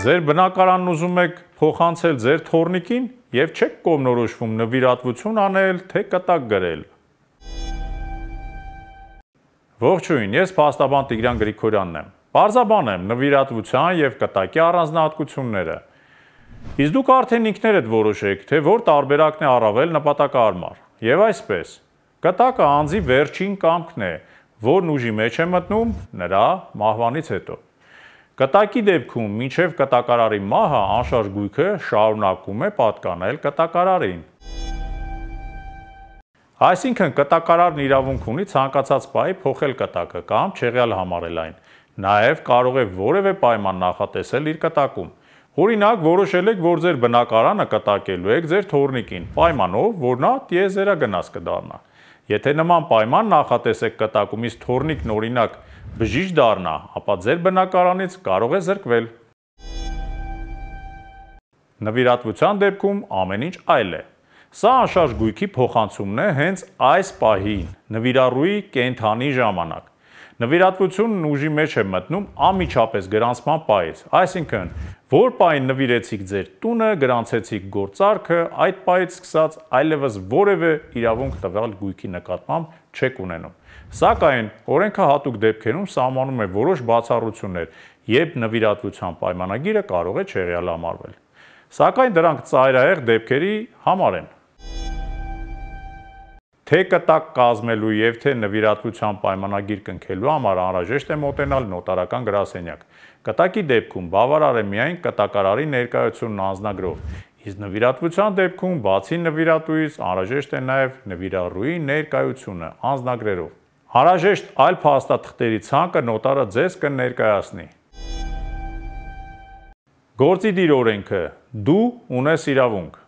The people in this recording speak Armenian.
Ձեր բնակարանն ուզում եք փոխանցել ձեր թոռնիկին եւ չեք կողմնորոշվում նվիրատվություն անել, թե կտակ գրել։ Ողջույն, ես փաստաբան Տիգրան Գրիգորյանն եմ։ Պարզաբան եմ նվիրատվության եւ կտակի առանձնահատկությունները։ Իսկ դուք արդեն ինքներդ որոշեք, թե որ տարբերակն է առավել նպատակահարմար։ Եվ այսպես, կտակը անձի վերջին կամքն է, որն ուժի մեջ է մտնում նրա մահվանից հետո։ Կտակի դեպքում մինչև կտակարարի մահը անշարժ գույքը շարունակում է պատկանել կտակարարին։ Այսինքն կտակարարն իրավունք ունի ցանկացած պահի փոխել կտակը կամ չեղյալ համարել այն։ Նաև կարող է որևէ պայման նախատեսել իր կտակում։ Օրինակ, որոշել եք, որ ձեր բնակարանը կտակելու եք ձեր թոռնիկին, պայմանով, որ նա տիեզերագնաց կդառնա։ Եթե նման պայման նախատեսեք կտակում, իսկ թոռնիկն օրինակ բժիշկ դառնա, ապա ձեր բնակարանից կարող է զրկվել։ Նվիրատվության դեպքում ամեն ինչ այլ է։ Սա անշարժ գույքի փոխանցումն է հենց այս պահին, նվիրառուի կենդանի ժամանակ։ Նվիրատվությունն ուժի մեջ է մտնում անմիջապես գրանցման պահից, այսինքն, որ պահին նվիրեցիք ձեր տունը, գրանցեցիք գործարքը, այդ պահից սկսած այլևս որևէ իրավունք տվյալ գույքի նկատմամբ չեք ունենում։ Սակայն օրենքը հատուկ դեպքերում սահմանում է որոշ բացառություններ, երբ նվիրատվության պայմանագիրը կարող է չեղյալ համարվել։ Սակայն դրանք ծայրահեղ դեպքերի համար են։ Թե կտակ կազմելու եւ թե նվիրատվության պայմանագիր կնքելու համար անհրաժեշտ է մոտենալ նոտարական գրասենյակ։ Կտակի դեպքում բավարար է միայն կտակարարի ներկայությունն անձնագրով, իսկ նվիրատվության դեպքում բացի նվիրատուից անհրաժեշտ է նաեւ նվիրառուի ներկայությունը անձնագրերով։ Անհրաժեշտ այլ փաստաթղթերի ցանկը նոտարը ձեզ կներկայացնի։ Գործի դիր օրենքը՝ դու ունես իրավունք։